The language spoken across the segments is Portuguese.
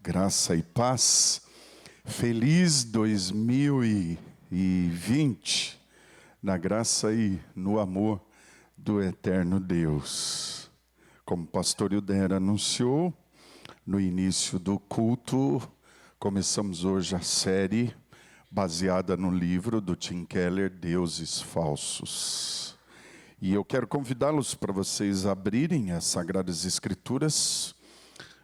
Graça e paz, feliz 2020, na graça e no amor do eterno Deus. Como o pastor Hilder anunciou, no início do culto, começamos hoje a série baseada no livro do Tim Keller, Deuses Falsos. E eu quero convidá-los para vocês abrirem as Sagradas Escrituras,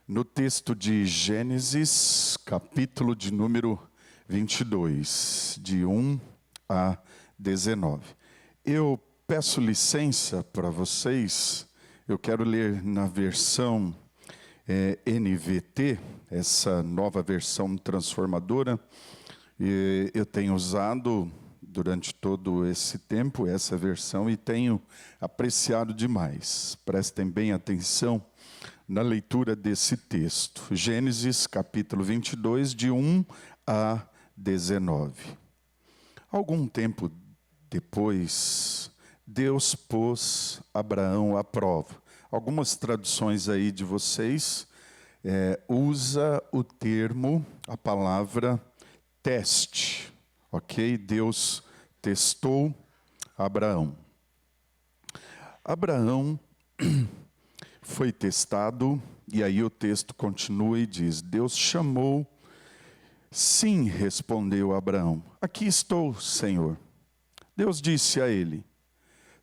no texto de Gênesis, capítulo de número 22, de 1 a 19. Eu peço licença para vocês, eu quero ler na versão NVT, essa nova versão transformadora. Eu tenho usado durante todo esse tempo essa versão e tenho apreciado demais. Prestem bem atenção na leitura desse texto. Gênesis capítulo 22, de 1 a 19. Algum tempo depois, Deus pôs Abraão à prova. Algumas traduções aí de vocês usa o termo, a palavra teste, ok? Deus testou Abraão. Abraão foi testado, e aí o texto continua e diz: Deus chamou, sim, respondeu Abraão, aqui estou, Senhor. Deus disse a ele: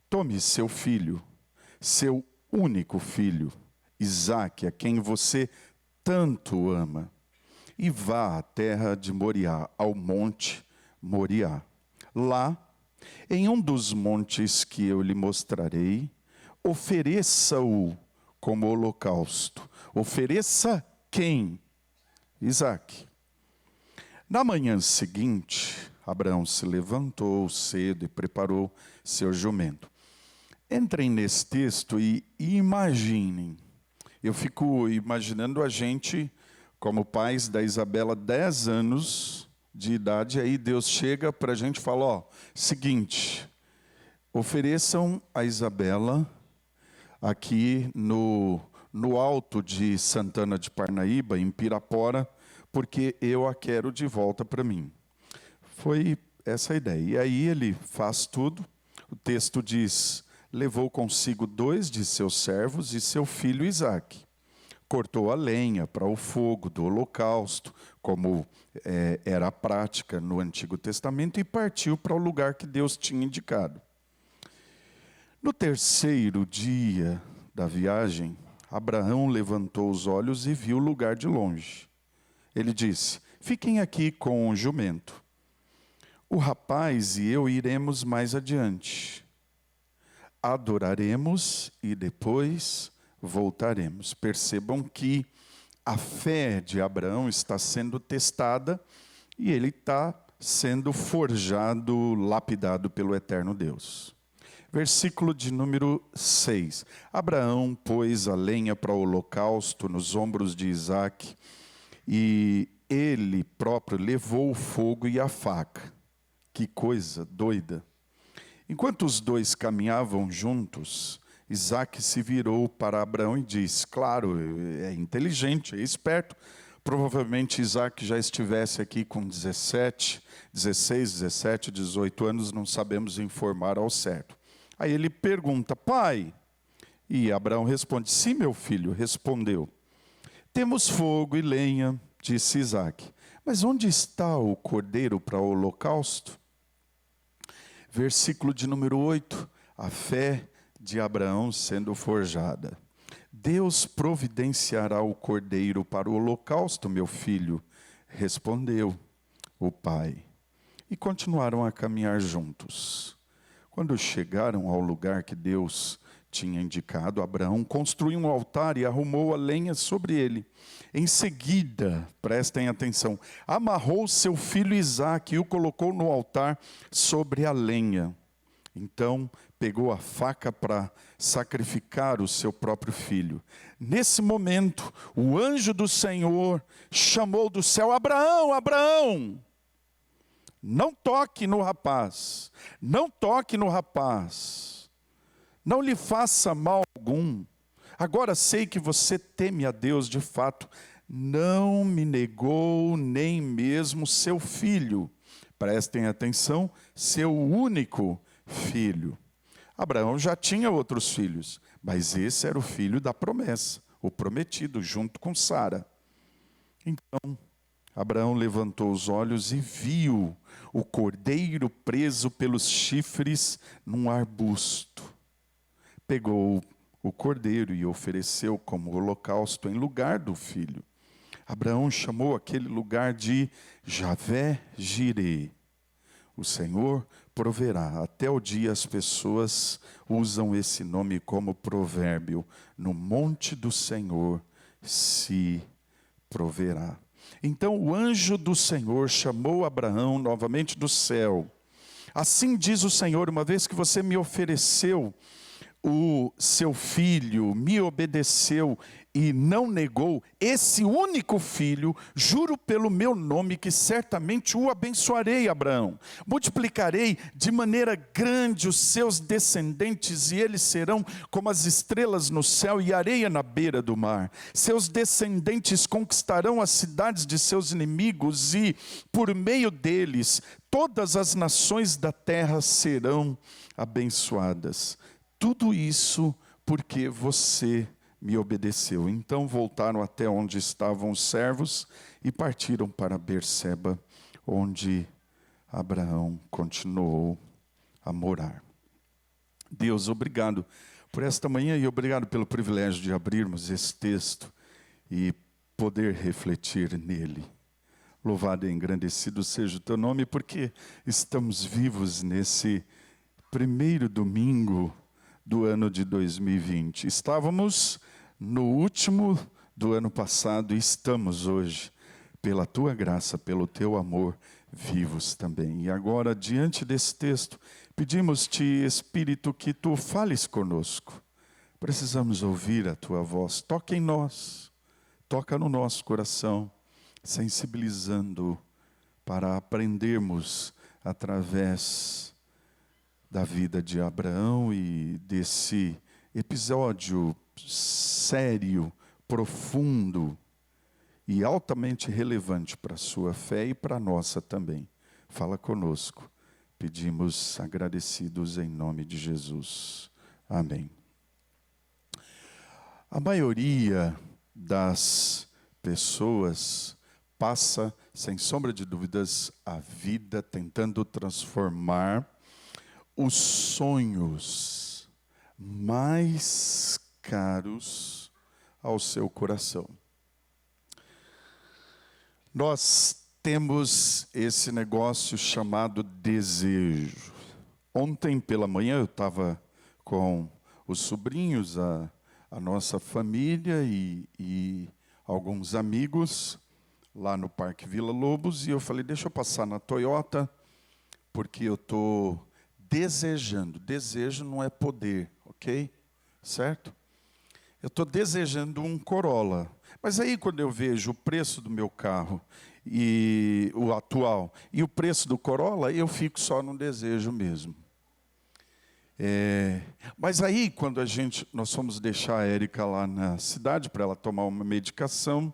tome seu filho, seu único filho, Isaque, a quem você tanto ama, e vá à terra de Moriá, ao monte Moriá. Lá, em um dos montes que eu lhe mostrarei, ofereça-o como holocausto. Ofereça quem? Isaque. Na manhã seguinte, Abraão se levantou cedo e preparou seu jumento. Entrem nesse texto e imaginem. Eu fico imaginando a gente, como pais da Isabela, 10 anos de idade, aí Deus chega para a gente e fala, ó, seguinte, ofereçam a Isabela aqui no alto de Santana de Parnaíba, em Pirapora, porque eu a quero de volta para mim. Foi essa a ideia. E aí ele faz tudo. O texto diz, levou consigo 2 de seus servos e seu filho Isaque. Cortou a lenha para o fogo do holocausto, como era a prática no Antigo Testamento, e partiu para o lugar que Deus tinha indicado. No terceiro dia da viagem, Abraão levantou os olhos e viu o lugar de longe. Ele disse, fiquem aqui com o jumento. O rapaz e eu iremos mais adiante. Adoraremos e depois voltaremos. Percebam que a fé de Abraão está sendo testada e ele está sendo forjado, lapidado pelo eterno Deus. Versículo de número 6. Abraão pôs a lenha para o holocausto nos ombros de Isaque, e ele próprio levou o fogo e a faca. Que coisa doida. Enquanto os dois caminhavam juntos, Isaque se virou para Abraão e disse, claro, é inteligente, é esperto. Provavelmente Isaque já estivesse aqui com 16, 17, 18 anos, não sabemos informar ao certo. Aí ele pergunta, pai? E Abraão responde, sim, meu filho, respondeu. Temos fogo e lenha, disse Isaque, mas onde está o cordeiro para o holocausto? Versículo de número 8, a fé de Abraão sendo forjada. Deus providenciará o cordeiro para o holocausto, meu filho, respondeu o pai. E continuaram a caminhar juntos. Quando chegaram ao lugar que Deus tinha indicado, Abraão construiu um altar e arrumou a lenha sobre ele. Em seguida, prestem atenção, amarrou seu filho Isaque e o colocou no altar sobre a lenha. Então, pegou a faca para sacrificar o seu próprio filho. Nesse momento, o anjo do Senhor chamou do céu, Abraão, Abraão! Não toque no rapaz, não toque no rapaz, não lhe faça mal algum. Agora sei que você teme a Deus de fato, não me negou nem mesmo seu filho. Prestem atenção, seu único filho. Abraão já tinha outros filhos, mas esse era o filho da promessa, o prometido, junto com Sara. Então, Abraão levantou os olhos e viu o cordeiro preso pelos chifres num arbusto. Pegou o cordeiro e ofereceu como holocausto em lugar do filho. Abraão chamou aquele lugar de Javé-Jirê. O Senhor proverá. Até o dia as pessoas usam esse nome como provérbio. No monte do Senhor se proverá. Então o anjo do Senhor chamou Abraão novamente do céu. Assim diz o Senhor, uma vez que você me ofereceu o seu filho, me obedeceu e não negou esse único filho, juro pelo meu nome que certamente o abençoarei, Abraão. Multiplicarei de maneira grande os seus descendentes e eles serão como as estrelas no céu e areia na beira do mar. Seus descendentes conquistarão as cidades de seus inimigos e por meio deles todas as nações da terra serão abençoadas. Tudo isso porque você me obedeceu. Então voltaram até onde estavam os servos e partiram para Berseba, onde Abraão continuou a morar. Deus, obrigado por esta manhã e obrigado pelo privilégio de abrirmos esse texto e poder refletir nele. Louvado e engrandecido seja o teu nome, porque estamos vivos nesse primeiro domingo do ano de 2020. Estávamos no último do ano passado e estamos hoje, pela tua graça, pelo teu amor, vivos também. E agora, diante desse texto, pedimos-te, Espírito, que tu fales conosco. Precisamos ouvir a tua voz. Toca em nós, toca no nosso coração, sensibilizando para aprendermos através da vida de Abraão e desse episódio sério, profundo e altamente relevante para a sua fé e para a nossa também. Fala conosco. Pedimos agradecidos em nome de Jesus. Amém. A maioria das pessoas passa, sem sombra de dúvidas, a vida tentando transformar os sonhos mais caros ao seu coração. Nós temos esse negócio chamado desejo. Ontem pela manhã eu estava com os sobrinhos, a nossa família e alguns amigos lá no Parque Vila Lobos, e eu falei, deixa eu passar na Toyota, porque eu estou desejando. Desejo não é poder, ok? Certo? Eu estou desejando um Corolla. Mas aí quando eu vejo o preço do meu carro, e o atual, e o preço do Corolla, eu fico só no desejo mesmo. Mas aí quando nós fomos deixar a Érica lá na cidade para ela tomar uma medicação,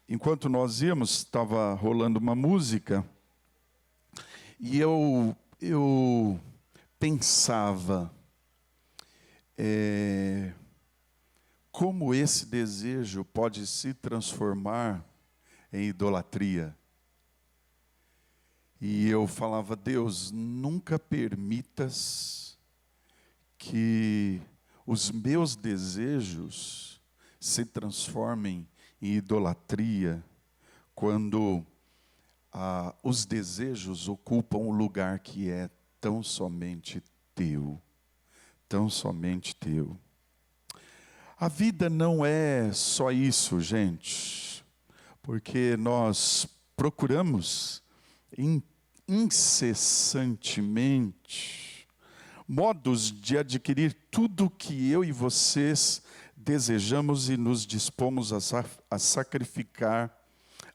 enquanto nós íamos, estava rolando uma música, e eu pensava como esse desejo pode se transformar em idolatria. E eu falava, Deus, nunca permitas que os meus desejos se transformem em idolatria, quando os desejos ocupam o lugar que é tão somente teu, tão somente teu. A vida não é só isso, gente, porque nós procuramos incessantemente modos de adquirir tudo que eu e vocês desejamos e nos dispomos a sacrificar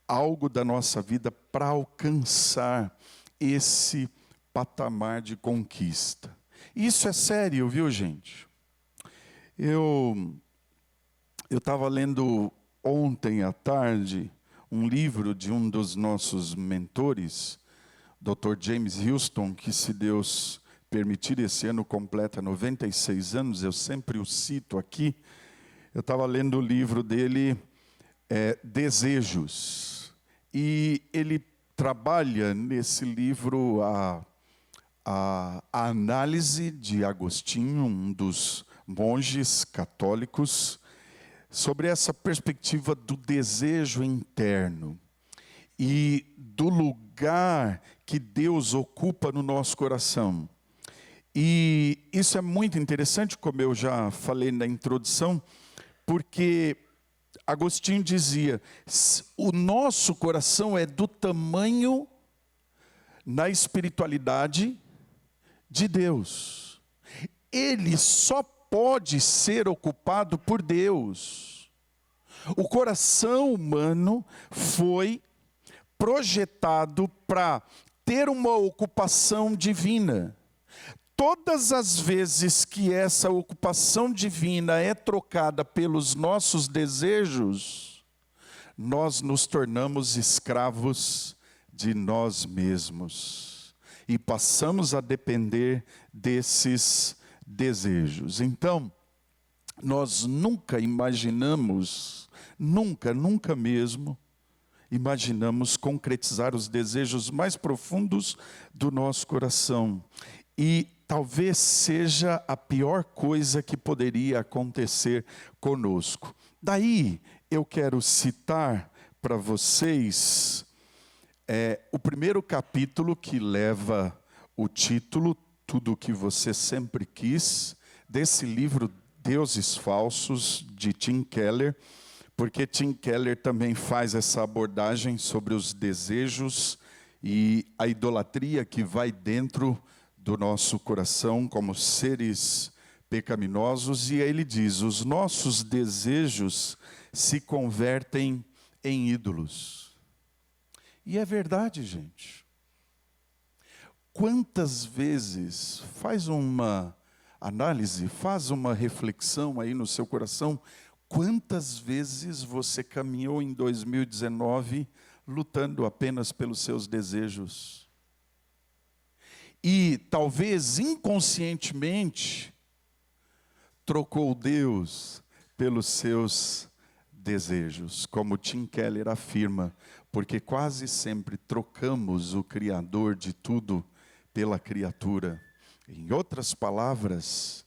algo da nossa vida para alcançar esse patamar de conquista. Isso é sério, viu, gente? Eu estava lendo ontem à tarde um livro de um dos nossos mentores, Dr. James Houston, que, se Deus permitir, esse ano completa 96 anos, eu sempre o cito aqui. Eu estava lendo o livro dele, Desejos, e ele trabalha nesse livro a análise de Agostinho, um dos monges católicos, sobre essa perspectiva do desejo interno e do lugar que Deus ocupa no nosso coração. E isso é muito interessante, como eu já falei na introdução, porque Agostinho dizia: o nosso coração é do tamanho, na espiritualidade, de Deus. Ele só pode ser ocupado por Deus. O coração humano foi projetado para ter uma ocupação divina. Todas as vezes que essa ocupação divina é trocada pelos nossos desejos, nós nos tornamos escravos de nós mesmos e passamos a depender desses desejos. Então, nós nunca imaginamos, nunca mesmo, imaginamos concretizar os desejos mais profundos do nosso coração. E talvez seja a pior coisa que poderia acontecer conosco. Daí eu quero citar para vocês o primeiro capítulo que leva o título Tudo o que você sempre quis, desse livro Deuses Falsos, de Tim Keller, porque Tim Keller também faz essa abordagem sobre os desejos e a idolatria que vai dentro do nosso coração como seres pecaminosos. E aí ele diz: os nossos desejos se convertem em ídolos. E é verdade, gente. Quantas vezes, faz uma análise, faz uma reflexão aí no seu coração, quantas vezes você caminhou em 2019 lutando apenas pelos seus desejos? E talvez inconscientemente trocou Deus pelos seus desejos, como Tim Keller afirma, porque quase sempre trocamos o Criador de tudo pela criatura. Em outras palavras,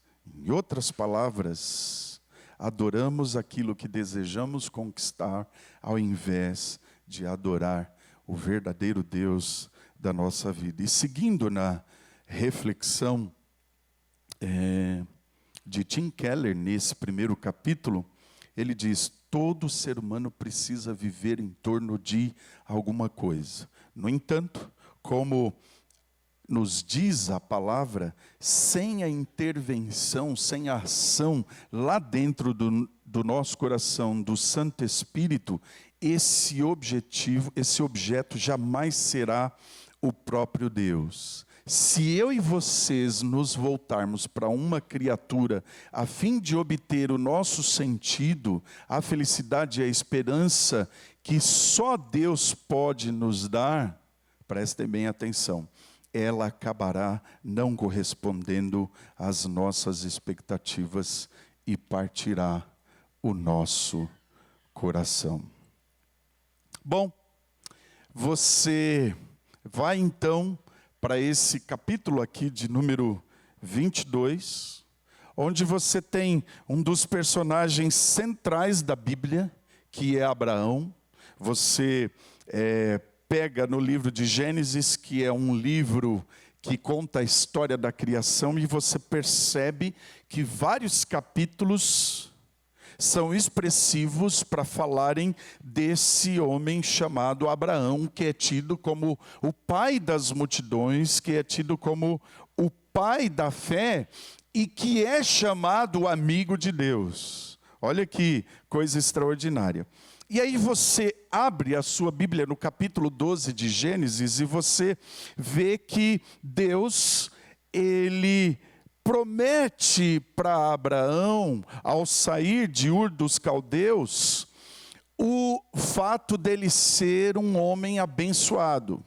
adoramos aquilo que desejamos conquistar, ao invés de adorar o verdadeiro Deus da nossa vida. E seguindo na reflexão de Tim Keller, nesse primeiro capítulo, ele diz: todo ser humano precisa viver em torno de alguma coisa. No entanto, como nos diz a palavra, sem a intervenção, sem a ação lá dentro do nosso coração, do Santo Espírito, esse objeto jamais será o próprio Deus. Se eu e vocês nos voltarmos para uma criatura a fim de obter o nosso sentido, a felicidade e a esperança que só Deus pode nos dar, prestem bem atenção, ela acabará não correspondendo às nossas expectativas e partirá o nosso coração. Bom, você vai então para esse capítulo aqui de número 22, onde você tem um dos personagens centrais da Bíblia, que é Abraão. Você pega no livro de Gênesis, que é um livro que conta a história da criação, e você percebe que vários capítulos são expressivos para falarem desse homem chamado Abraão, que é tido como o pai das multidões, que é tido como o pai da fé e que é chamado amigo de Deus. Olha que coisa extraordinária. E aí você abre a sua Bíblia no capítulo 12 de Gênesis e você vê que Deus, ele promete para Abraão, ao sair de Ur dos Caldeus, o fato dele ser um homem abençoado.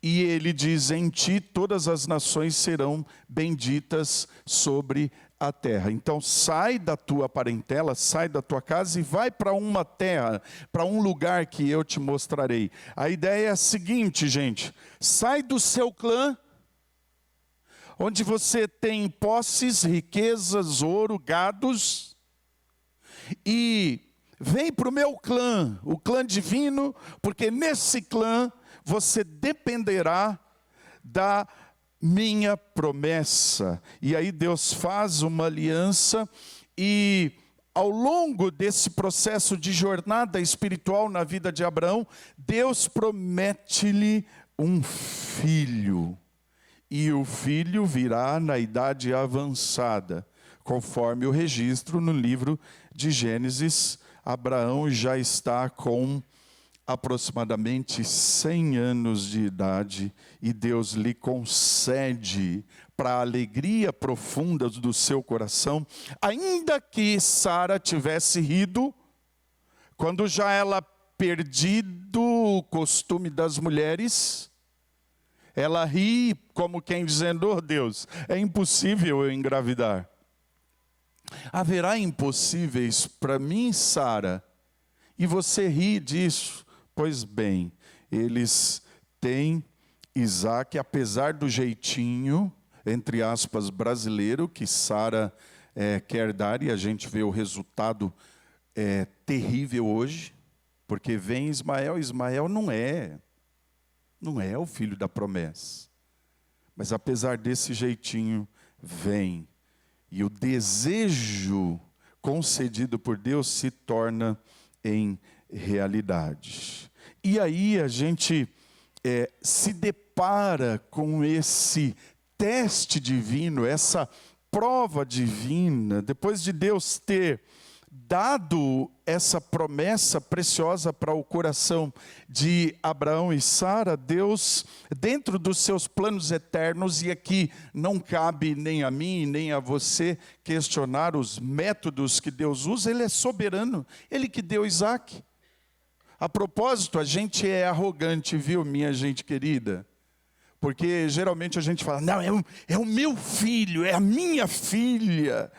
E ele diz: em ti todas as nações serão benditas sobre a terra. Então sai da tua parentela, sai da tua casa e vai para uma terra, para um lugar que eu te mostrarei. A ideia é a seguinte, gente: sai do seu clã, onde você tem posses, riquezas, ouro, gados, e vem para o meu clã, o clã divino, porque nesse clã você dependerá da minha promessa. E aí Deus faz uma aliança, e ao longo desse processo de jornada espiritual na vida de Abraão, Deus promete-lhe um filho. E o filho virá na idade avançada, conforme o registro no livro de Gênesis. Abraão já está com aproximadamente 100 anos de idade, e Deus lhe concede, para a alegria profunda do seu coração, ainda que Sara tivesse rido, quando já ela perdido o costume das mulheres, ela ri como quem dizendo: oh Deus, é impossível eu engravidar. Haverá impossíveis para mim, Sara? E você ri disso? Pois bem, eles têm Isaac, apesar do jeitinho, entre aspas, brasileiro, que Sara quer dar, e a gente vê o resultado terrível hoje, porque vem Ismael. Ismael não é o filho da promessa, mas apesar desse jeitinho, vem, e o desejo concedido por Deus se torna em realidade. E aí a gente se depara com esse teste divino, essa prova divina, depois de Deus ter dado essa promessa preciosa para o coração de Abraão e Sara. Deus, dentro dos seus planos eternos, e aqui não cabe nem a mim nem a você questionar os métodos que Deus usa, Ele é soberano, Ele que deu Isaac. A propósito, a gente é arrogante, viu, minha gente querida? Porque geralmente a gente fala: não, é o meu filho, é a minha filha,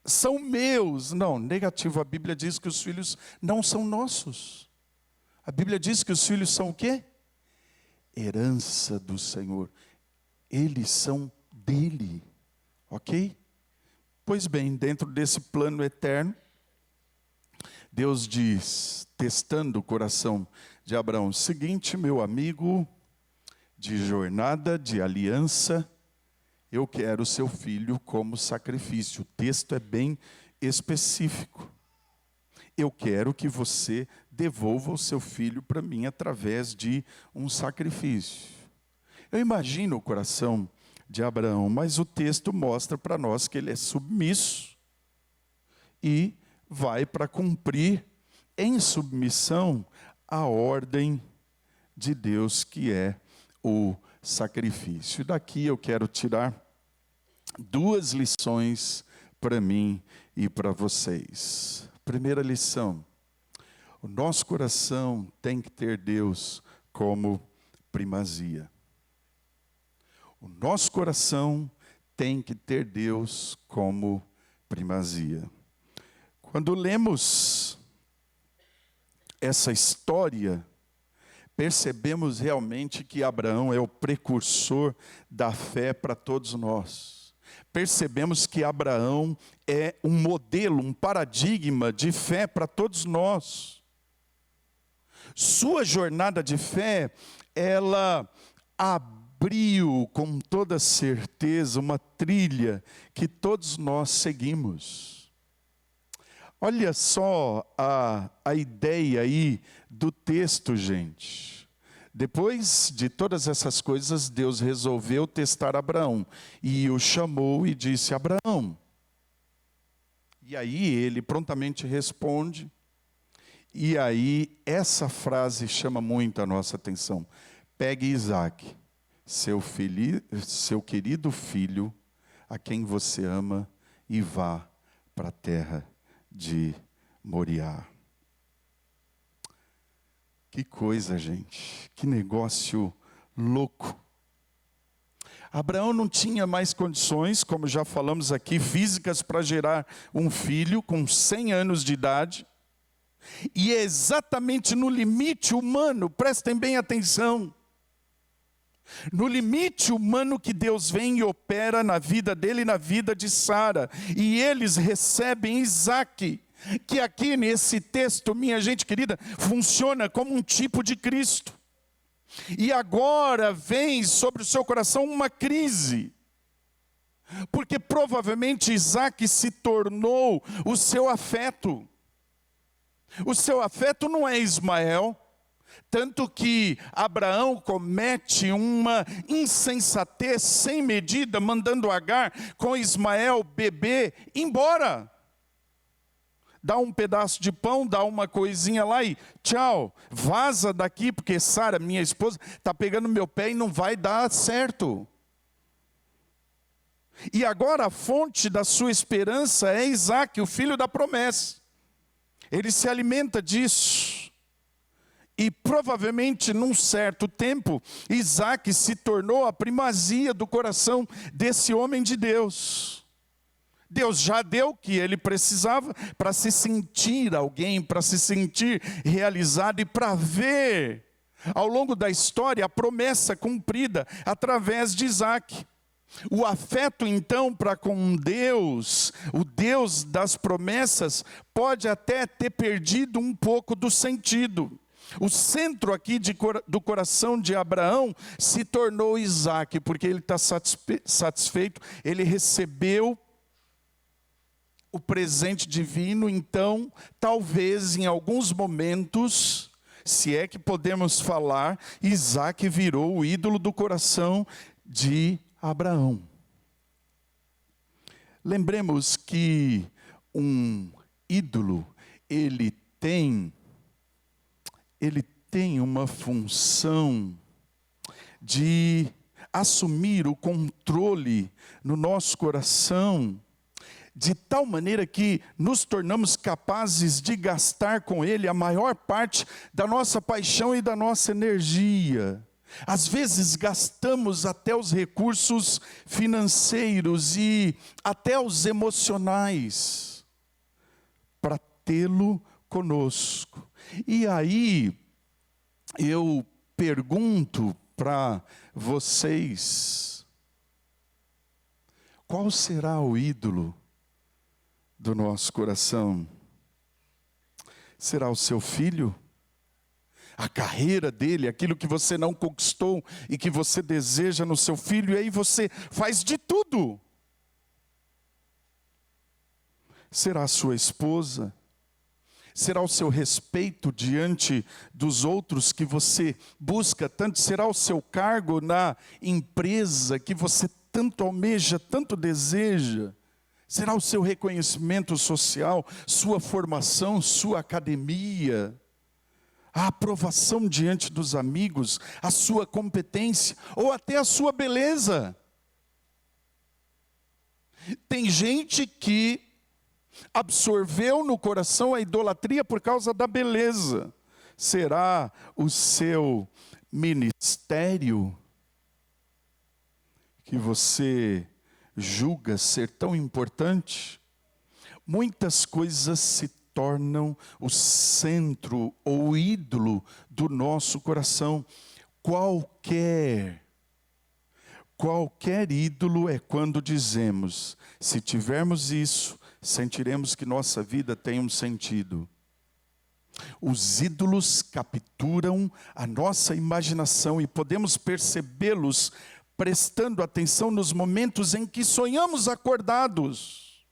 são meus. Não, negativo. A Bíblia diz que os filhos não são nossos. A Bíblia diz que os filhos são o quê? Herança do Senhor. Eles são dele, ok? Pois bem, dentro desse plano eterno, Deus diz, testando o coração de Abraão: seguinte, meu amigo, de jornada, de aliança, eu quero o seu filho como sacrifício. O texto é bem específico. Eu quero que você devolva o seu filho para mim através de um sacrifício. Eu imagino o coração de Abraão, mas o texto mostra para nós que ele é submisso e vai para cumprir em submissão a ordem de Deus, que é o sacrifício. Daqui eu quero tirar duas lições para mim e para vocês. Primeira lição: o nosso coração tem que ter Deus como primazia. O nosso coração tem que ter Deus como primazia. Quando lemos essa história, percebemos realmente que Abraão é o precursor da fé para todos nós. Percebemos que Abraão é um modelo, um paradigma de fé para todos nós. Sua jornada de fé, ela abriu com toda certeza uma trilha que todos nós seguimos. Olha só a ideia aí do texto, gente. Depois de todas essas coisas, Deus resolveu testar Abraão. E o chamou e disse: Abraão. E aí ele prontamente responde. E aí essa frase chama muito a nossa atenção: pegue Isaac, seu querido filho, a quem você ama, e vá para a terra de Moriá. Que coisa, gente, que negócio louco. Abraão não tinha mais condições, como já falamos aqui, físicas para gerar um filho com 100 anos de idade. E é exatamente no limite humano, prestem bem atenção, no limite humano que Deus vem e opera na vida dele e na vida de Sara. E eles recebem Isaque, que aqui nesse texto, minha gente querida, funciona como um tipo de Cristo. E agora vem sobre o seu coração uma crise, porque provavelmente Isaque se tornou o seu afeto. O seu afeto não é Ismael, tanto que Abraão comete uma insensatez sem medida, mandando Agar com Ismael, bebê, embora. Dá um pedaço de pão, dá uma coisinha lá e tchau, vaza daqui, porque Sara, minha esposa, está pegando meu pé e não vai dar certo. E agora a fonte da sua esperança é Isaque, o filho da promessa. Ele se alimenta disso. E provavelmente num certo tempo, Isaque se tornou a primazia do coração desse homem de Deus. Deus já deu o que ele precisava para se sentir alguém, para se sentir realizado e para ver, ao longo da história, a promessa cumprida através de Isaque. O afeto, então, para com Deus, o Deus das promessas, pode até ter perdido um pouco do sentido. O centro aqui do coração de Abraão se tornou Isaque, porque ele está satisfeito, ele recebeu o presente divino. Então, talvez em alguns momentos, se é que podemos falar, Isaque virou o ídolo do coração de Abraão. Lembremos que um ídolo, ele tem uma função de assumir o controle no nosso coração, de tal maneira que nos tornamos capazes de gastar com ele a maior parte da nossa paixão e da nossa energia. Às vezes gastamos até os recursos financeiros e até os emocionais para tê-lo conosco. E aí eu pergunto para vocês, qual será o ídolo do nosso coração? Será o seu filho? A carreira dele, aquilo que você não conquistou e que você deseja no seu filho, e aí você faz de tudo. Será a sua esposa? Será o seu respeito diante dos outros que você busca tanto? Será o seu cargo na empresa que você tanto almeja, tanto deseja? Será o seu reconhecimento social, sua formação, sua academia? A aprovação diante dos amigos, a sua competência, ou até a sua beleza. Tem gente que absorveu no coração a idolatria por causa da beleza. Será o seu ministério que você julga ser tão importante? Muitas coisas se tornam o centro ou o ídolo do nosso coração. Qualquer ídolo é quando dizemos, se tivermos isso, sentiremos que nossa vida tem um sentido. Os ídolos capturam a nossa imaginação e podemos percebê-los prestando atenção nos momentos em que sonhamos acordados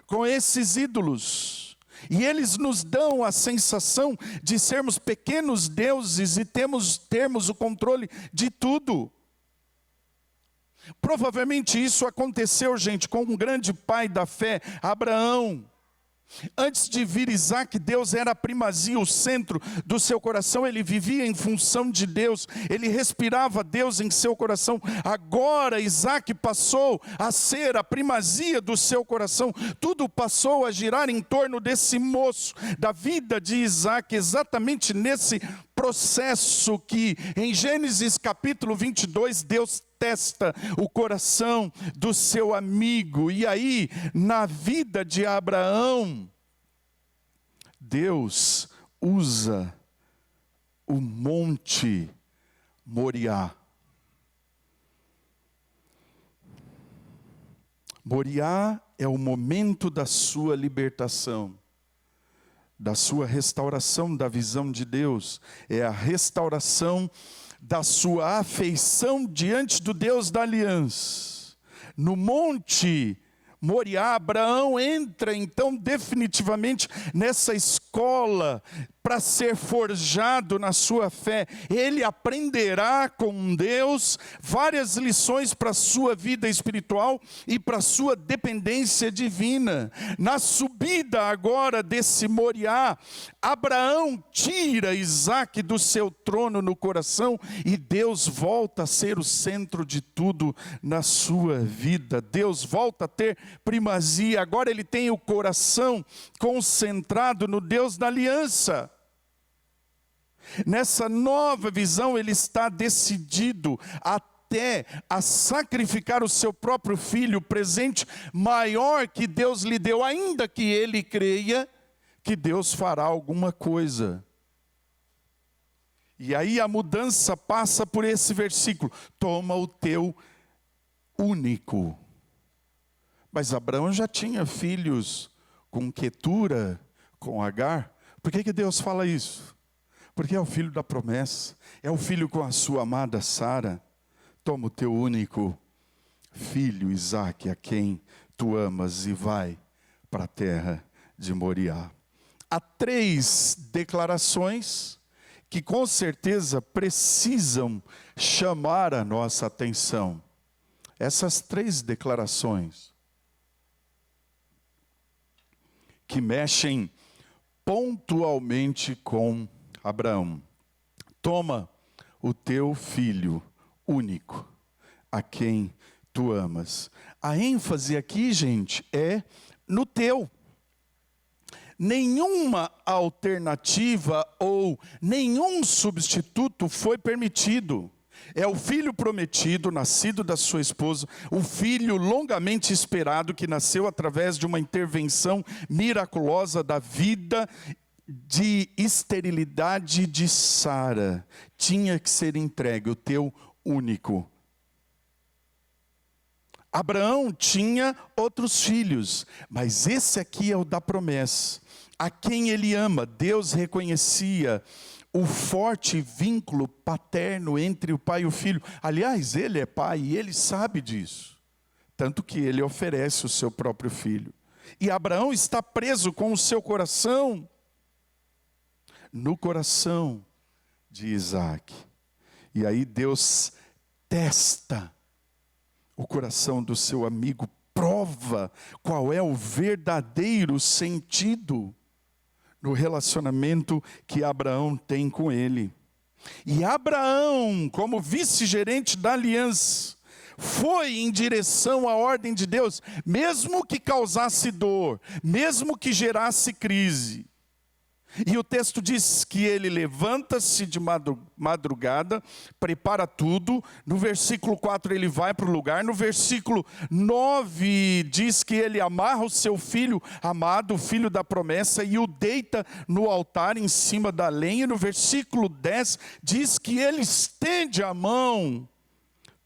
com esses ídolos. E eles nos dão a sensação de sermos pequenos deuses e termos o controle de tudo. Provavelmente isso aconteceu, gente, com um grande pai da fé, Abraão. Antes de vir Isaque, Deus era a primazia, o centro do seu coração. Ele vivia em função de Deus, ele respirava Deus em seu coração. Agora Isaque passou a ser a primazia do seu coração. Tudo passou a girar em torno desse moço. Da vida de Isaque, exatamente nesse processo que em Gênesis capítulo 22, Deus testa o coração do seu amigo. E aí, na vida de Abraão, Deus usa o monte Moriá. Moriá é o momento da sua libertação, da sua restauração da visão de Deus, é a restauração da sua afeição diante do Deus da aliança. No monte Moriá, Abraão entra então definitivamente nessa escola para ser forjado na sua fé. Ele aprenderá com Deus várias lições para a sua vida espiritual e para a sua dependência divina. Na subida agora desse Moriá, Abraão tira Isaque do seu trono no coração e Deus volta a ser o centro de tudo na sua vida. Deus volta a ter primazia. Agora ele tem o coração concentrado no Deus da aliança. Nessa nova visão, ele está decidido até a sacrificar o seu próprio filho, o presente maior que Deus lhe deu, ainda que ele creia que Deus fará alguma coisa. E aí a mudança passa por esse versículo: toma o teu único. Mas Abraão já tinha filhos com Quetura, com Agar. Por que Deus fala isso? Porque é o filho da promessa, é o filho com a sua amada Sara. Toma o teu único filho, Isaque, a quem tu amas, e vai para a terra de Moriá. Há 3 declarações que com certeza precisam chamar a nossa atenção. Essas 3 declarações que mexem pontualmente com Abraão. Toma o teu filho único, a quem tu amas. A ênfase aqui, gente, é no teu. Nenhuma alternativa ou nenhum substituto foi permitido. É o filho prometido, nascido da sua esposa, o filho longamente esperado, que nasceu através de uma intervenção miraculosa da vida de esterilidade de Sara. Tinha que ser entregue, o teu único. Abraão tinha outros filhos, mas esse aqui é o da promessa. A quem ele ama. Deus reconhecia o forte vínculo paterno entre o pai e o filho. Aliás, ele é pai e ele sabe disso. Tanto que ele oferece o seu próprio filho. E Abraão está preso com o seu coração no coração de Isaque. E aí Deus testa o coração do seu amigo, prova qual é o verdadeiro sentido no relacionamento que Abraão tem com ele. E Abraão, como vice-gerente da aliança, foi em direção à ordem de Deus, mesmo que causasse dor, mesmo que gerasse crise. E o texto diz que ele levanta-se de madrugada, prepara tudo. No versículo 4 ele vai para o lugar. No versículo 9 diz que ele amarra o seu filho amado, o filho da promessa, e o deita no altar em cima da lenha. No versículo 10 diz que ele estende a mão,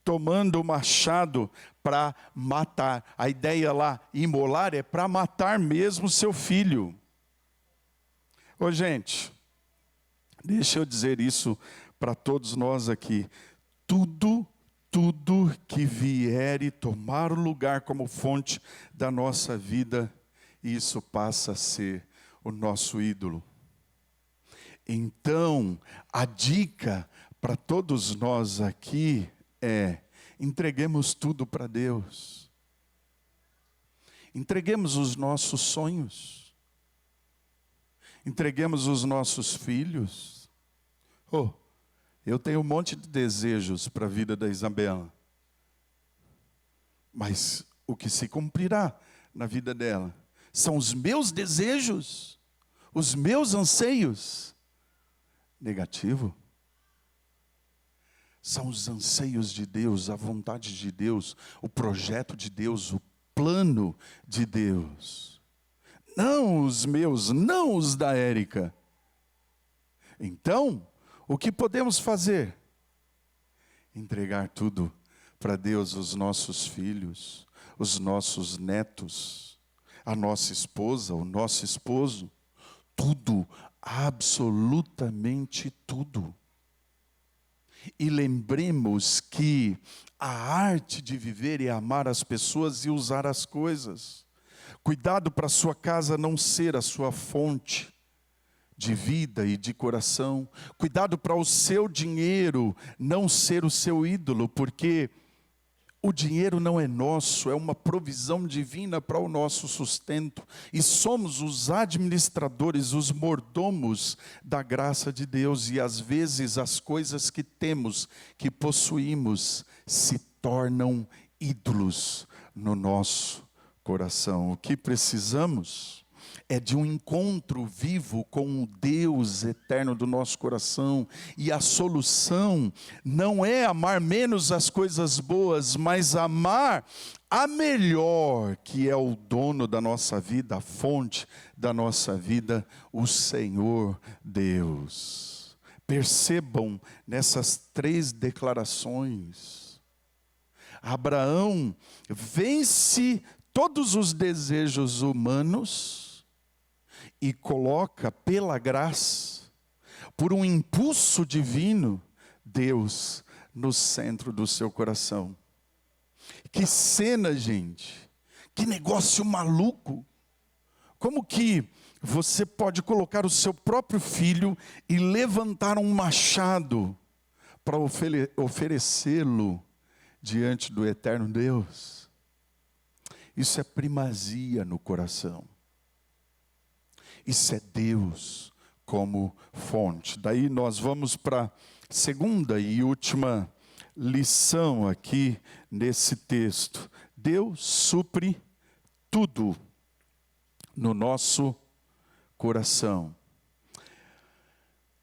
tomando o machado para matar. A ideia lá, imolar, é para matar mesmo seu filho. Ô gente, deixa eu dizer isso para todos nós aqui. Tudo que vier e tomar o lugar como fonte da nossa vida, isso passa a ser o nosso ídolo. Então, a dica para todos nós aqui é: entreguemos tudo para Deus. Entreguemos os nossos sonhos. Entreguemos os nossos filhos. Eu tenho um monte de desejos para a vida da Isabela. Mas o que se cumprirá na vida dela são os meus desejos, os meus anseios. negativo. São os anseios de Deus, a vontade de Deus, o projeto de Deus, o plano de Deus. Não os meus, não os da Érica. Então, o que podemos fazer? Entregar tudo para Deus, os nossos filhos, os nossos netos, a nossa esposa, o nosso esposo. Tudo, absolutamente tudo. E lembremos que a arte de viver é amar as pessoas e usar as coisas. Cuidado para a sua casa não ser a sua fonte de vida e de coração. Cuidado para o seu dinheiro não ser o seu ídolo, porque o dinheiro não é nosso, é uma provisão divina para o nosso sustento. E somos os administradores, os mordomos da graça de Deus. E às vezes as coisas que temos, que possuímos, se tornam ídolos no nosso coração. O que precisamos é de um encontro vivo com o Deus eterno do nosso coração. E a solução não é amar menos as coisas boas, mas amar a melhor, que é o dono da nossa vida, a fonte da nossa vida, o Senhor Deus. Percebam nessas 3 declarações. Abraão vence todos os desejos humanos e coloca pela graça, por um impulso divino, Deus no centro do seu coração. Que cena, gente! Que negócio maluco! Como que você pode colocar o seu próprio filho e levantar um machado para oferecê-lo diante do eterno Deus? Isso é primazia no coração. Isso é Deus como fonte. Daí nós vamos para a segunda e última lição aqui nesse texto. Deus supre tudo no nosso coração.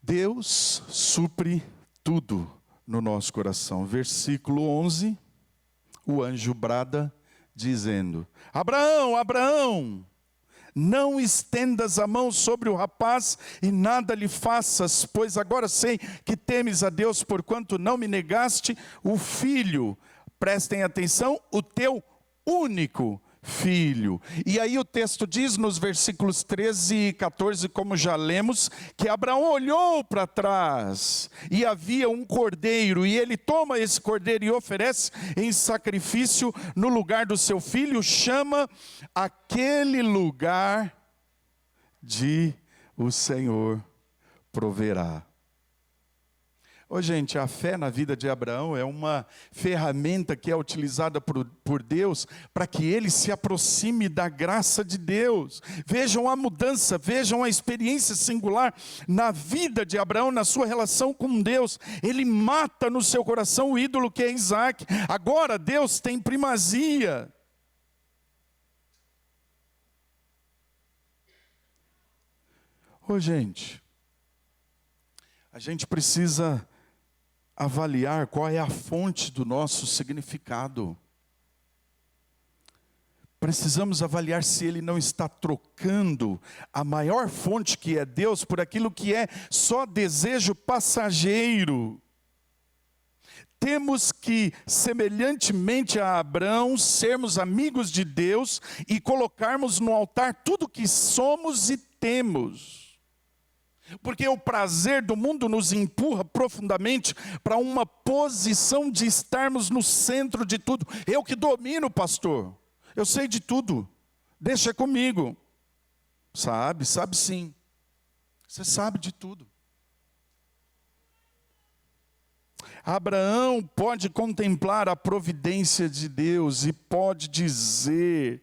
Deus supre tudo no nosso coração. Versículo 11, o anjo brada dizendo: Abraão, Abraão, não estendas a mão sobre o rapaz e nada lhe faças, pois agora sei que temes a Deus, porquanto não me negaste o filho. Prestem atenção, o teu único filho. E aí o texto diz nos versículos 13 e 14, como já lemos, que Abraão olhou para trás e havia um cordeiro, e ele toma esse cordeiro e oferece em sacrifício no lugar do seu filho, chama aquele lugar de o Senhor proverá. Ô gente, a fé na vida de Abraão é uma ferramenta que é utilizada por Deus para que ele se aproxime da graça de Deus. Vejam a mudança, vejam a experiência singular na vida de Abraão, na sua relação com Deus. Ele mata no seu coração o ídolo que é Isaac. Agora Deus tem primazia. Ô gente, a gente precisa avaliar qual é a fonte do nosso significado. Precisamos avaliar se ele não está trocando a maior fonte, que é Deus, por aquilo que é só desejo passageiro. Temos que, semelhantemente a Abraão, sermos amigos de Deus e colocarmos no altar tudo que somos e temos. Porque o prazer do mundo nos empurra profundamente para uma posição de estarmos no centro de tudo. Eu que domino, pastor. Eu sei de tudo. Deixa comigo. Sabe sim. Você sabe de tudo. Abraão pode contemplar a providência de Deus e pode dizer: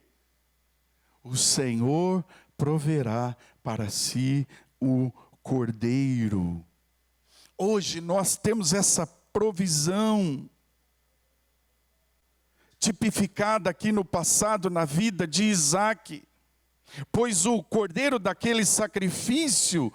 o Senhor proverá para si o cordeiro. Hoje nós temos essa provisão tipificada aqui no passado na vida de Isaac, pois o cordeiro daquele sacrifício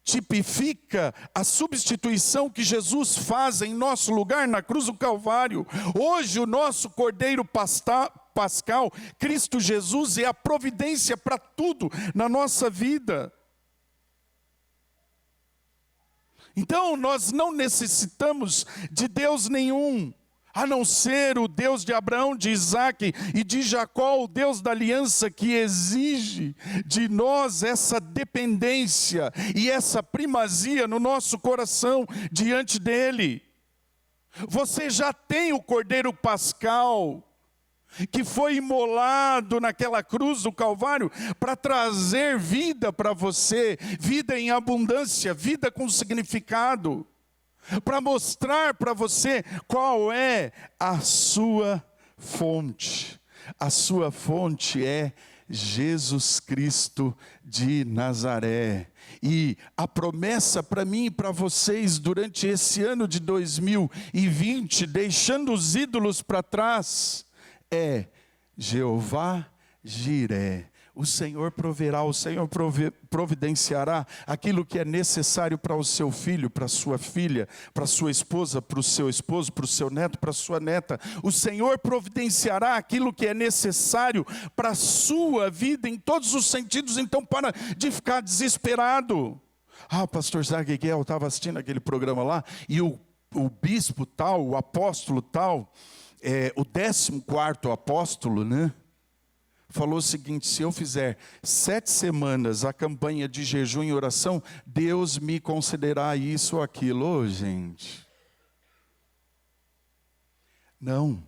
tipifica a substituição que Jesus faz em nosso lugar na cruz do Calvário. Hoje o nosso Cordeiro Pascal, Cristo Jesus, é a providência para tudo na nossa vida. Então nós não necessitamos de Deus nenhum, a não ser o Deus de Abraão, de Isaac e de Jacó, o Deus da aliança, que exige de nós essa dependência e essa primazia no nosso coração diante dele. Você já tem o Cordeiro Pascal, que foi imolado naquela cruz do Calvário para trazer vida para você, vida em abundância, vida com significado, para mostrar para você qual é a sua fonte. A sua fonte é Jesus Cristo de Nazaré. E a promessa para mim e para vocês durante esse ano de 2020, deixando os ídolos para trás, é Jeová Jiré. O Senhor proverá, o Senhor providenciará aquilo que é necessário para o seu filho, para a sua filha, para a sua esposa, para o seu esposo, para o seu neto, para a sua neta. O Senhor providenciará aquilo que é necessário para a sua vida em todos os sentidos. Então para de ficar desesperado. O pastor Zagueguel estava assistindo aquele programa lá, e o bispo tal, o apóstolo tal, o 14º apóstolo, né? Falou o seguinte: se eu fizer 7 semanas a campanha de jejum e oração, Deus me concederá isso ou aquilo. Ô, gente. Não.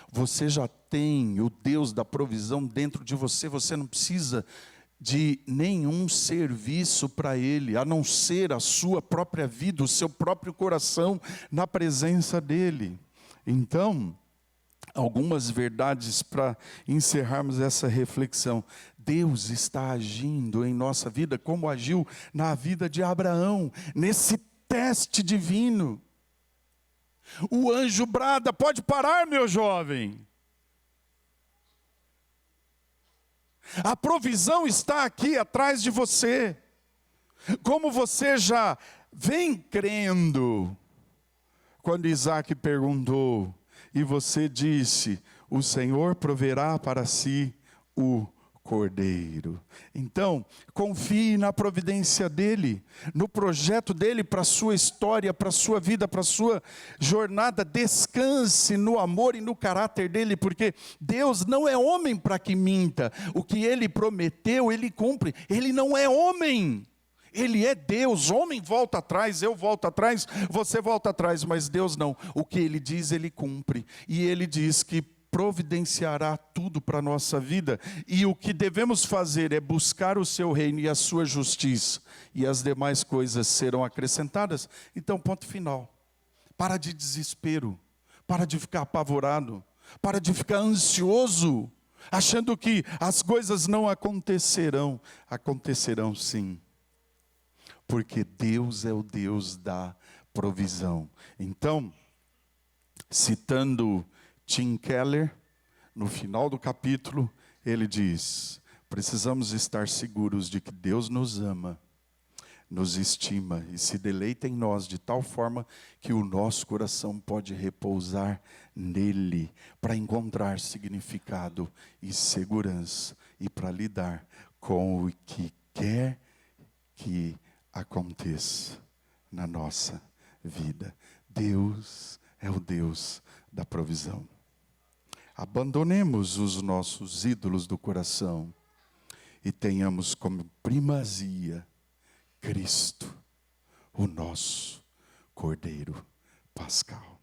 Você já tem o Deus da provisão dentro de você. Você não precisa de nenhum serviço para Ele, a não ser a sua própria vida, o seu próprio coração na presença dEle. Então, algumas verdades para encerrarmos essa reflexão. Deus está agindo em nossa vida como agiu na vida de Abraão, nesse teste divino. O anjo brada: pode parar, meu jovem. A provisão está aqui atrás de você. Como você já vem crendo. Quando Isaac perguntou, e você disse: o Senhor proverá para si o cordeiro. Então, confie na providência dEle, no projeto dEle para a sua história, para a sua vida, para a sua jornada. Descanse no amor e no caráter dEle, porque Deus não é homem para que minta. O que Ele prometeu, Ele cumpre. Ele não é homem. Ele é Deus. Homem volta atrás, eu volto atrás, você volta atrás, mas Deus não. O que Ele diz, Ele cumpre. E Ele diz que providenciará tudo para a nossa vida. E o que devemos fazer é buscar o seu reino e a sua justiça. E as demais coisas serão acrescentadas. Então, ponto final. Para de desespero. Para de ficar apavorado. Para de ficar ansioso, achando que as coisas não acontecerão. Acontecerão sim. Porque Deus é o Deus da provisão. Então, citando Tim Keller, no final do capítulo, ele diz: precisamos estar seguros de que Deus nos ama, nos estima e se deleita em nós de tal forma que o nosso coração pode repousar nele para encontrar significado e segurança e para lidar com o que quer que aconteça na nossa vida. Deus é o Deus da provisão. Abandonemos os nossos ídolos do coração e tenhamos como primazia Cristo, o nosso Cordeiro Pascal.